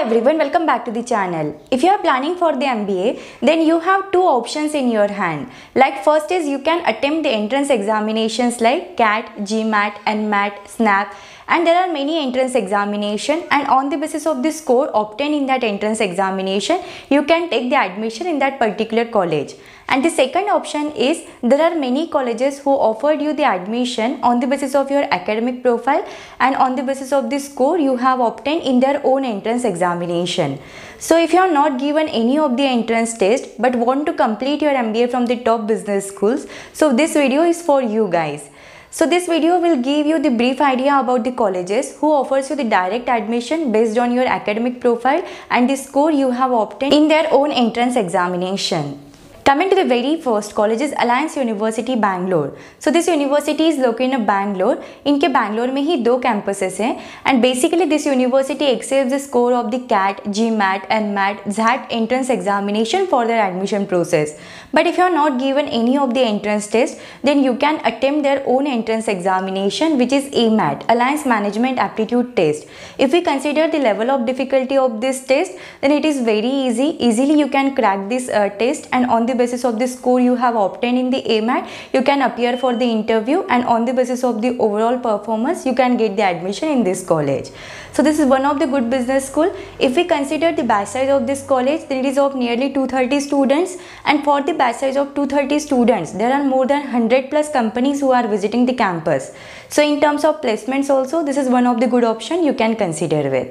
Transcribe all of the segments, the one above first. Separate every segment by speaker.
Speaker 1: everyone, welcome back to the channel. If you are planning for the MBA, then you have two options in your hand. Like first is you can attempt the entrance examinations like CAT, GMAT, NMAT, SNAP, and there are many entrance examination, and on the basis of the score obtained in that entrance examination, you can take the admission in that particular college. And the second option is there are many colleges who offered you the admission on the basis of your academic profile and on the basis of the score you have obtained in their own entrance examination. So if you are not given any of the entrance test but want to complete your MBA from the top business schools, so this video is for you guys. So this video will give you the brief idea about the colleges who offers you the direct admission based on your academic profile and the score you have obtained in their own entrance examination. Coming to the very first college is Alliance University Bangalore. So this university is located in Bangalore. इनके बैंगलोर में ही दो campuses हैं and basically this university accepts the score of the CAT, GMAT, NMAT, XAT entrance examination for their admission process. But if you are not given any of the entrance test, then you can attempt their own entrance examination, which is AMAT, Alliance Management Aptitude Test. If we consider the level of difficulty of this test, then it is very easy. Easily you can crack this test, and on the basis of the score you have obtained in the AMAT, you can appear for the interview, and on the basis of the overall performance, you can get the admission in this college. So this is one of the good business school. If we consider the batch size of this college, then it is of nearly 230 students, and for the batch size of 230 students, there are more than 100 plus companies who are visiting the campus. So in terms of placements also, this is one of the good option you can consider with.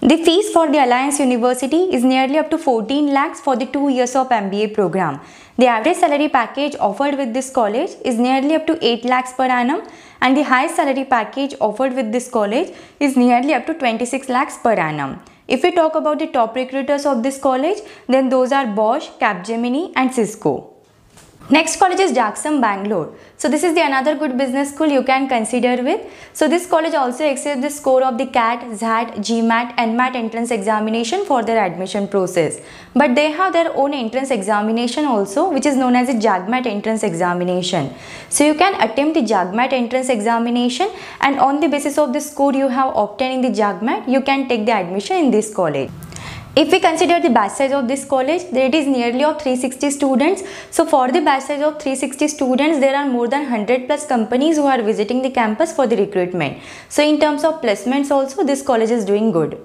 Speaker 1: The fees for the Alliance University is nearly up to 14 lakhs for the 2 years of MBA program. The average salary package offered with this college is nearly up to 8 lakhs per annum, and the highest salary package offered with this college is nearly up to 26 lakhs per annum. If we talk about the top recruiters of this college, then those are Bosch, Capgemini and Cisco. Next college is Jakson Bangalore. So this is the another good business school you can consider with. So this college also accepts the score of the CAT, XAT, GMAT, NMAT entrance examination for their admission process. But they have their own entrance examination also, which is known as the JAGMAT entrance examination. So you can attempt the JAGMAT entrance examination, and on the basis of the score you have obtained in the JAGMAT, you can take the admission in this college. If we consider the batch size of this college, then it is nearly of 360 students. So for the batch size of 360 students, there are more than 100 plus companies who are visiting the campus for the recruitment. So in terms of placements also, this college is doing good.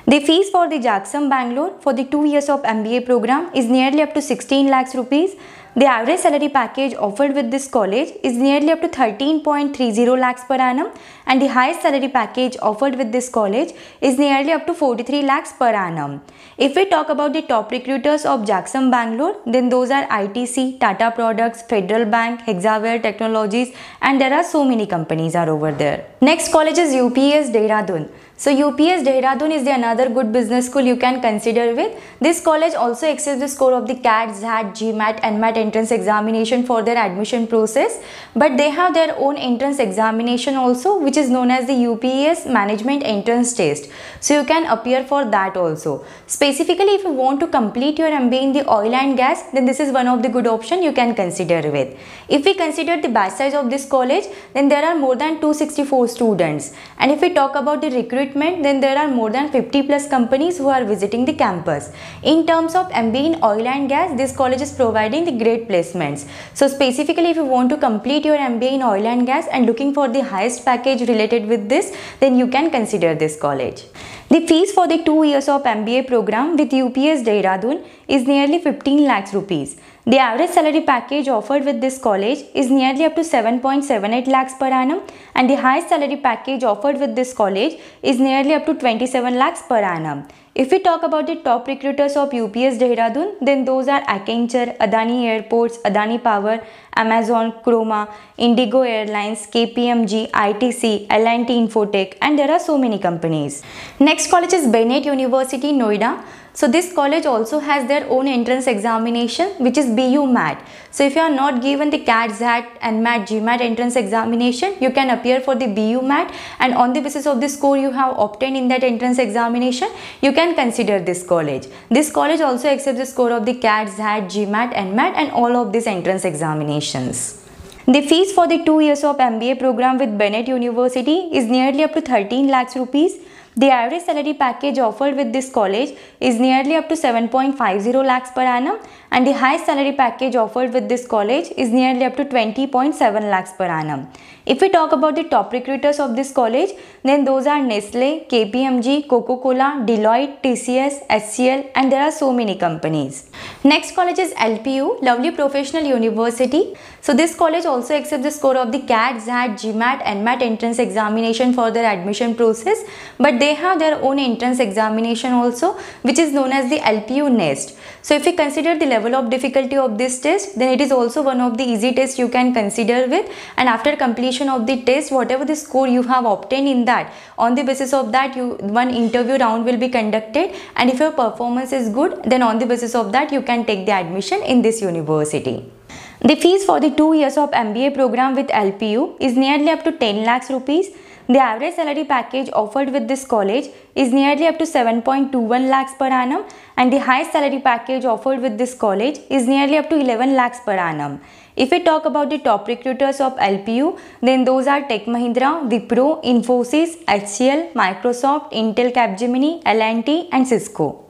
Speaker 1: The fees for the Jakson Bangalore for the 2 years of MBA program is nearly up to 16 lakhs rupees. The average salary package offered with this college is nearly up to 13.30 lakhs per annum, and the highest salary package offered with this college is nearly up to 43 lakhs per annum. If we talk about the top recruiters of Jakson Bangalore, then those are ITC, Tata Products, Federal Bank, Hexaware Technologies, and there are so many companies are over there. Next college is UPS Dehradun. So UPS Dehradun is the another good business school you can consider with. This college also accepts the score of the CAT, XAT, GMAT, NMAT entrance examination for their admission process, but they have their own entrance examination also, which is known as the UPS Management Entrance Test. So you can appear for that also. Specifically, if you want to complete your MBA in the oil and gas, then this is one of the good option you can consider with. If we consider the batch size of this college, then there are more than 264 students, and if we talk about the recruitment, then there are more than 50 plus companies who are visiting the campus. In terms of MBA in oil and gas, this college is providing the great placements. So specifically, if you want to complete your MBA in oil and gas and looking for the highest package related with this, then you can consider this college. The fees for the 2 years of MBA program with UPS Dehradun is nearly 15 lakhs rupees. The average salary package offered with this college is nearly up to 7.78 lakhs per annum, and the highest salary package offered with this college is nearly up to 27 lakhs per annum. If we talk about the top recruiters of UPS Dehradun, then those are Accenture, Adani Airports, Adani Power, Amazon, Chroma, Indigo Airlines, KPMG, ITC, L&T Infotech, and there are so many companies. Next college is Bennett University, Noida. So this college also has their own entrance examination, which is BU MAT. So if you are not given the CAT, XAT, NMAT, GMAT entrance examination, you can appear for the BU MAT, and on the basis of the score you have obtained in that entrance examination, you can consider this college. This college also accepts the score of the CAT, XAT, GMAT, NMAT and all of these entrance examinations. The fees for the 2 years of MBA program with Bennett University is nearly up to 13 lakhs rupees. The average salary package offered with this college is nearly up to 7.50 lakhs per annum, and the highest salary package offered with this college is nearly up to 20.7 lakhs per annum. If we talk about the top recruiters of this college, then those are Nestle, KPMG, Coca-Cola, Deloitte, TCS, HCL, and there are so many companies. Next college is LPU, Lovely Professional University. So this college also accepts the score of the CAT, XAT, GMAT, NMAT entrance examination for their admission process, but they have their own entrance examination also, which is known as the LPU NEST. So if we consider the level of difficulty of this test, then it is also one of the easy tests you can consider with, and after completion of the test, whatever the score you have obtained in that, on the basis of that one interview round will be conducted, and if your performance is good, then on the basis of that you can take the admission in this university. The fees for the 2 years of MBA program with LPU is nearly up to 10 lakhs rupees. The average salary package offered with this college is nearly up to 7.21 lakhs per annum, and the highest salary package offered with this college is nearly up to 11 lakhs per annum. If we talk about the top recruiters of LPU, then those are Tech Mahindra, Wipro, Infosys, HCL, Microsoft, Intel, Capgemini, L&T, and Cisco.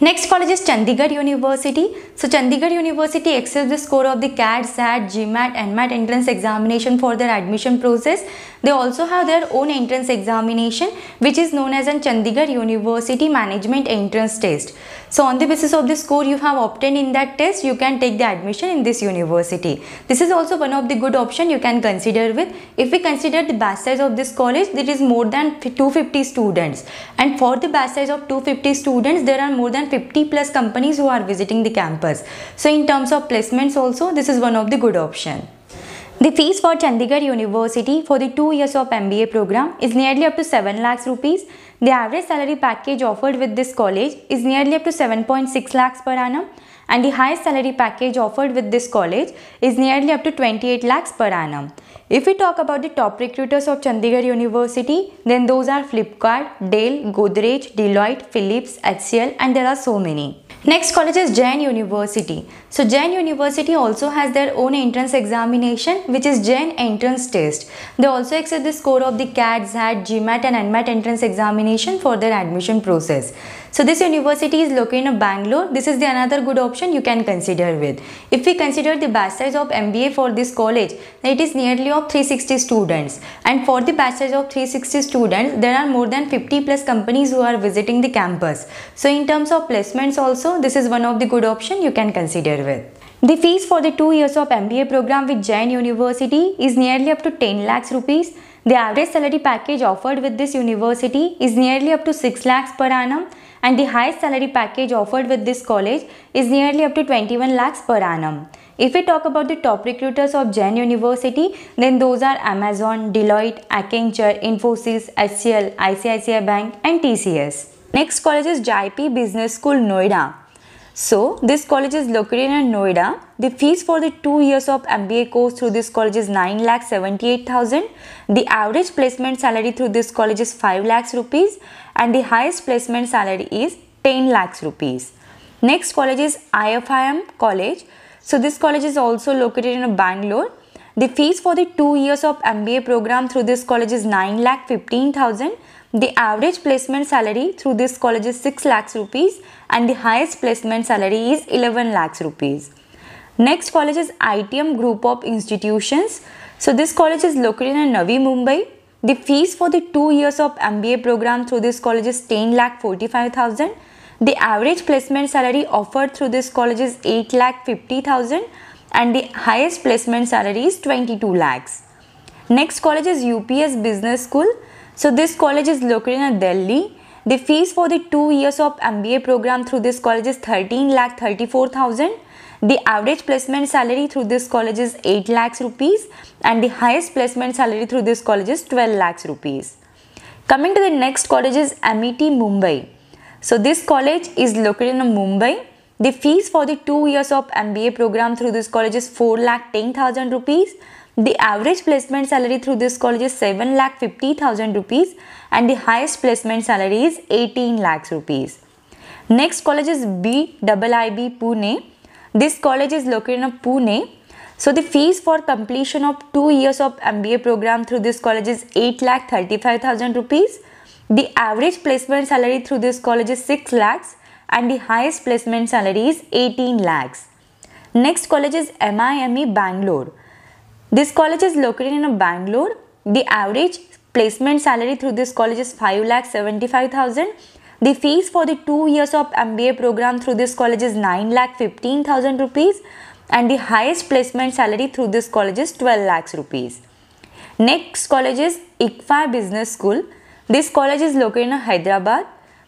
Speaker 1: Next college is Chandigarh University. So Chandigarh University accepts the score of the CAT, SAT, GMAT, NMAT entrance examination for their admission process. They also have their own entrance examination, which is known as a Chandigarh University Management Entrance Test. So on the basis of the score you have obtained in that test, you can take the admission in this university. This is also one of the good option you can consider with. If we consider the batch size of this college, there is more than 250 students, and for the batch size of 250 students, there are more than 50 plus companies who are visiting the campus. So in terms of placements also, this is one of the good option. The fees for Chandigarh University for the 2 years of MBA program is nearly up to 7 lakhs rupees. The average salary package offered with this college is nearly up to 7.6 lakhs per annum, and the highest salary package offered with this college is nearly up to 28 lakhs per annum. If we talk about the top recruiters of Chandigarh University, then those are Flipkart, Dell, Godrej, Deloitte, Philips, HCL, and there are so many. Next college is Jain University. So Jain University also has their own entrance examination, which is Jain Entrance Test. They also accept the score of the CAT, XAT, GMAT, and NMAT entrance examination for their admission process. So this university is located in Bangalore. This is the another good option you can consider with. If we consider the batch size of MBA for this college, then it is nearly of 360 students, and for the batch size of 360 students, there are more than 50 plus companies who are visiting the campus. So in terms of placements also, this is one of the good option you can consider with. The fees for the 2 years of MBA program with Jain University is nearly up to 10 lakhs rupees. The average salary package offered with this university is nearly up to 6 lakhs per annum, and the highest salary package offered with this college is nearly up to 21 lakhs per annum. If we talk about the top recruiters of Jain University, then those are Amazon, Deloitte, Accenture, Infosys, HCL, ICICI Bank, and TCS. Next college is JP Business School, Noida. So this college is located in Noida. The fees for the 2 years of MBA course through this college is 9,78,000. The average placement salary through this college is 5 lakhs rupees, and the highest placement salary is 10 lakhs rupees. Next college is IFIM College. So this college is also located in Bangalore. The fees for the 2 years of MBA program through this college is 9,15,000. The average placement salary through this college is 6 lakhs rupees, and the highest placement salary is 11 lakhs rupees. Next college is ITM Group of Institutions. So this college is located in Navi Mumbai. The fees for the 2 years of MBA program through this college is 10,45,000. The average placement salary offered through this college is 8,50,000, and the highest placement salary is 22 lakhs. Next college is UPS Business School. So this college is located in Delhi. The fees for the 2 years of MBA program through this college is 13,34,000. The average placement salary through this college is 8 lakhs rupees, and the highest placement salary through this college is 12 lakhs rupees. Coming to the next college is MET Mumbai. So this college is located in Mumbai. The fees for the 2 years of MBA program through this college is 4,10,000 rupees. The average placement salary through this college is 7,50,000 rupees, and the highest placement salary is 18 lakhs rupees. Next college is BIIB Pune. This college is located in Pune. So the fees for completion of 2 years of MBA program through this college is 8,35,000 rupees. The average placement salary through this college is 6 lakhs and the highest placement salary is 18 lakhs. Next college is MIME Bangalore. This college is located in Bangalore. The average placement salary through this college is 5,75,000. The fees for the 2 years of MBA program through this college is 9,15,000 rupees and the highest placement salary through this college is 12 lakhs rupees. Next college is ICFI Business School. This college is located in Hyderabad.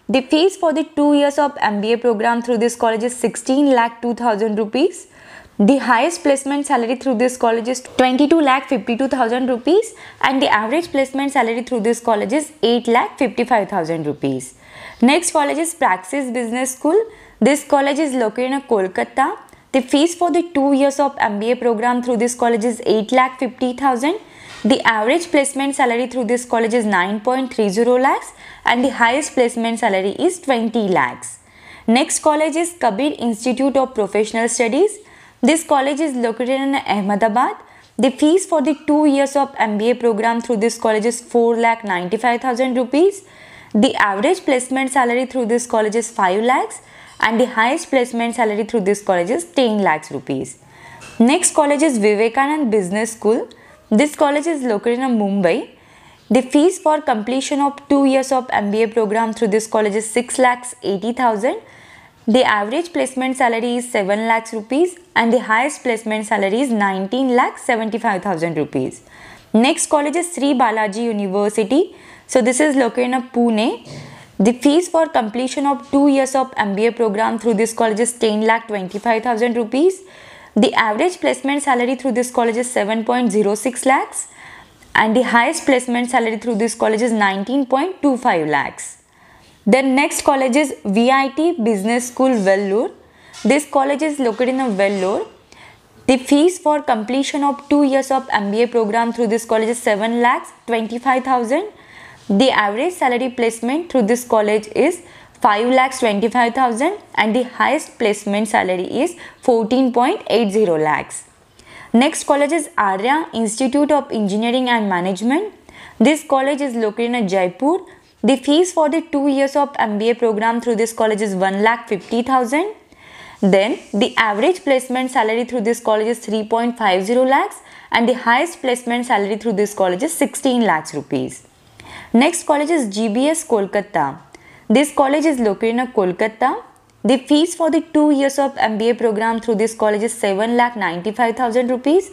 Speaker 1: The fees for the 2 years of MBA program through this college is 16,02,000 rupees. The highest placement salary through this college is 22,52,000 rupees and the average placement salary through this college is 8,55,000 rupees. Next college is Praxis Business School. This college is located in Kolkata. The fees for the 2 years of MBA program through this college is 8,50,000. The average placement salary through this college is 9.30 lakhs and the highest placement salary is 20 lakhs. Next college is Kabir Institute of Professional Studies. This college is located in Ahmedabad. The fees for the 2 years of MBA program through this college is 4,95,000 rupees. The average placement salary through this college is 5 lakhs and the highest placement salary through this college is 10 lakhs rupees. Next college is Vivekanand Business School. This college is located in Mumbai. The fees for completion of 2 years of MBA program through this college is 6,80,000. The average placement salary is 7 lakhs rupees and the highest placement salary is 19,75,000 rupees. Next college is Sri Balaji University. So this is located in Pune. The fees for completion of 2 years of MBA program through this college is 10,25,000 rupees. The average placement salary through this college is 7.06 lakhs and the highest placement salary through this college is 19.25 lakhs. Then next college is VIT Business School Vellore. This college is located in Vellore. The fees for completion of 2 years of MBA program through this college is 7,25,000. The average salary placement through this college is 5,25,000 and the highest placement salary is 14.80 lakhs. Next college is Arya Institute of Engineering and Management. This college is located in Jaipur. The fees for the 2 years of MBA program through this college is 1,50,000. Then the average placement salary through this college is 3.50 lakhs and the highest placement salary through this college is 16 lakhs rupees. Next college is GBS Kolkata. This college is located in Kolkata. The fees for the 2 years of MBA program through this college is 7,95,000 rupees.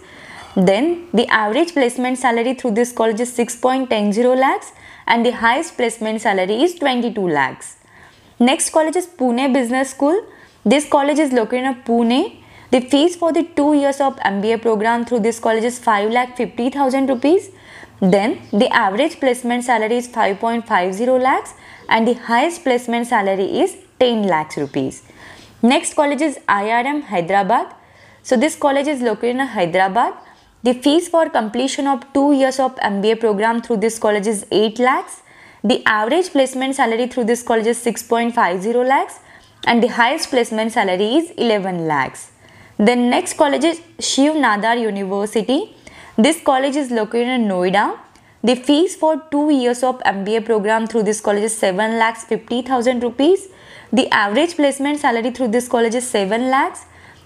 Speaker 1: Then the average placement salary through this college is 6.10 lakhs and the highest placement salary is 22 lakhs. Next college is Pune Business School. This college is located in Pune. The fees for the 2 years of MBA program through this college is 5,50,000 rupees. Then the average placement salary is 5.50 lakhs and the highest placement salary is 10 lakhs rupees. Next college is IRM Hyderabad. So this college is located in Hyderabad. The fees for completion of 2 years of MBA program through this college is 8 lakhs. The average placement salary through this college is 6.50 lakhs and the highest placement salary is 11 lakhs. Then next college is Shiv Nadar University. This college is located in Noida. The fees for 2 years of MBA program through this college is 7,50,000 rupees. The average placement salary through this college is 7 lakhs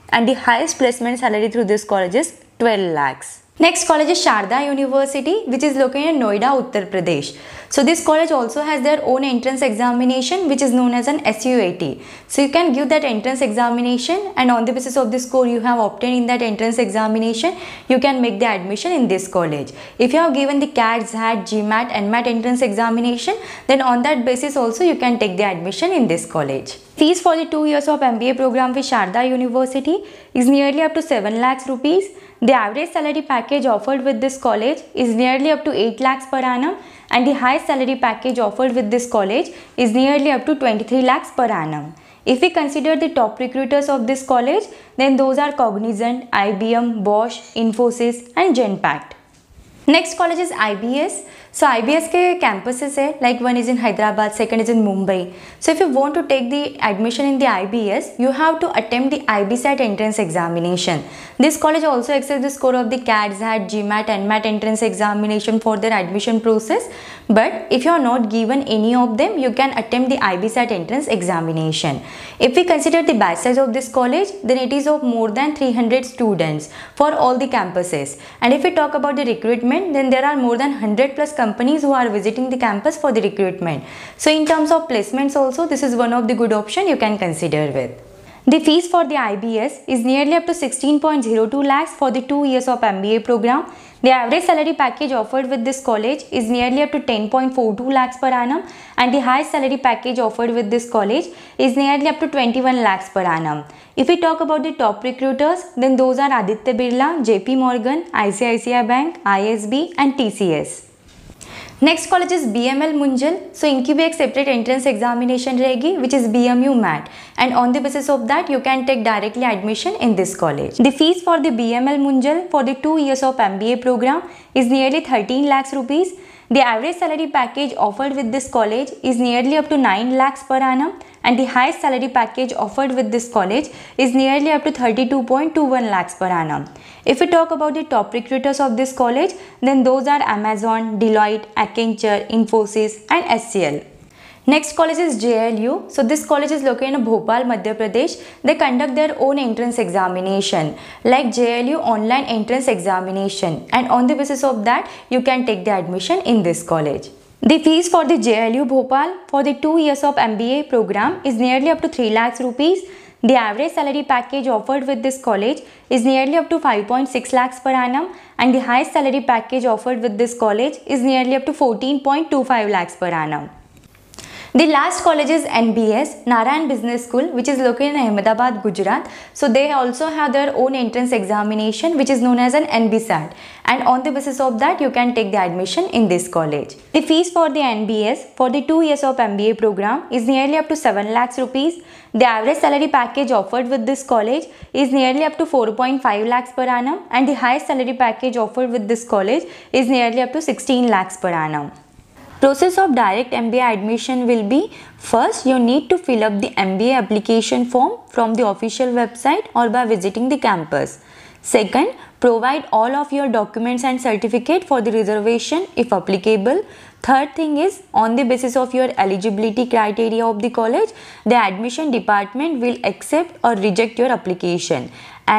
Speaker 1: and the highest placement salary through this college is 12 lakhs. Next college is Sharda University, which is located in Noida, Uttar Pradesh. So this college also has their own entrance examination, which is known as an SUAT. So you can give that entrance examination and on the basis of the score you have obtained in that entrance examination, you can make the admission in this college. If you have given the CAT, XAT, GMAT, NMAT entrance examination, then on that basis also you can take the admission in this college. Fees for the 2 years of MBA program with Sharda University is nearly up to 7 lakhs rupees. The average salary package offered with this college is nearly up to 8 lakhs per annum and the highest salary package offered with this college is nearly up to 23 lakhs per annum. If we consider the top recruiters of this college, then those are Cognizant, IBM, Bosch, Infosys and Genpact. Next college is IBS. So IBS के campuses है, like one is in Hyderabad, second is in Mumbai. So if you want to take the admission in the IBS, you have to attempt the IBSAT entrance examination. This college also accepts the score of the CAT, XAT, GMAT, NMAT entrance examination for their admission process. But if you are not given any of them, you can attempt the IBSAT entrance examination. If we consider the batch size of this college, then it is of more than 300 students for all the campuses. And if we talk about the recruitment, then there are more than 100 plus companies who are visiting the campus for the recruitment. So in terms of placements also, this is one of the good option you can consider with. The fees for the IBS is nearly up to 16.02 lakhs for the 2 years of MBA program. The average salary package offered with this college is nearly up to 10.42 lakhs per annum, and the highest salary package offered with this college is nearly up to 21 lakhs per annum. If we talk about the top recruiters, then those are Aditya Birla, JP Morgan, ICICI Bank, ISB and TCS. Next college is BML Munjal. So इनकी भी एक separate entrance examination रहेगी which is BMU MAT, and on the basis of that you can take directly admission in this college. The fees for the BML Munjal for the 2 years of MBA program is nearly 13 lakhs rupees. The average salary package offered with this college is nearly up to 9 lakhs per annum, and the highest salary package offered with this college is nearly up to 32.21 lakhs per annum. If we talk about the top recruiters of this college, then those are Amazon, Deloitte, Accenture, Infosys and HCL. Next college is JLU. So this college is located in Bhopal, Madhya Pradesh. They conduct their own entrance examination like JLU online entrance examination, and on the basis of that you can take the admission in this college. The fees for the JLU Bhopal for the 2 years of MBA program is nearly up to 3 lakhs rupees. The average salary package offered with this college is nearly up to 5.6 lakhs per annum, and the highest salary package offered with this college is nearly up to 14.25 lakhs per annum. The last college is NBS, Narayan Business School, which is located in Ahmedabad, Gujarat. So they also have their own entrance examination which is known as an NBSAT, and on the basis of that you can take the admission in this college. The fees for the NBS for the 2 years of MBA program is nearly up to 7 lakhs rupees. The average salary package offered with this college is nearly up to 4.5 lakhs per annum, and the highest salary package offered with this college is nearly up to 16 lakhs per annum. Process of direct MBA admission will be: first you need to fill up the MBA application form from the official website or by visiting the campus. Second, provide all of your documents and certificate for the reservation if applicable. Third thing is, on the basis of your eligibility criteria of the college, the admission department will accept or reject your application,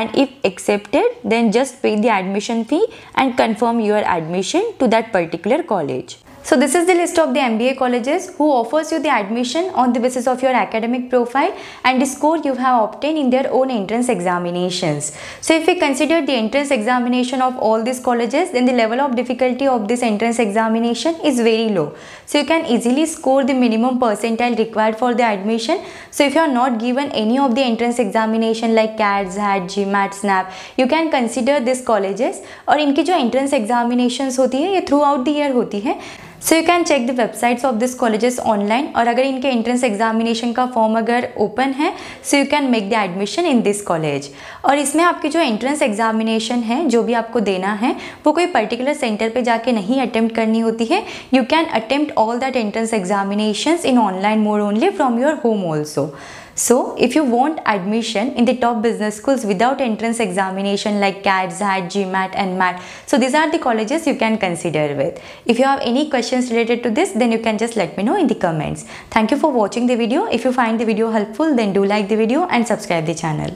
Speaker 1: and if accepted, then just pay the admission fee and confirm your admission to that particular college. So this is the list of the MBA colleges who offers you the admission on the basis of your academic profile and the score you have obtained in their own entrance examinations. So if we consider the entrance examination of all these colleges, then the level of difficulty of this entrance examination is very low. So you can easily score the minimum percentile required for the admission. So if you are not given any of the entrance examination like CAT, XAT, GMAT, SNAP, you can consider these colleges. और इनकी जो entrance examinations होती है ये throughout the year होती है. So you can check the websites of this colleges online, और अगर इनके entrance examination का फॉर्म अगर ओपन है, so you can make the admission in this college. और इसमें आपकी जो entrance examination है जो भी आपको देना है वो कोई particular center पे जाके नहीं attempt करनी होती है. You can attempt all that entrance examinations in online mode only from your home also. So if you want admission in the top business schools without entrance examination like CAT, XAT, GMAT and MAT, so these are the colleges you can consider with. If you have any questions related to this, then you can just let me know in the comments. Thank you for watching the video. If you find the video helpful, then do like the video and subscribe the channel.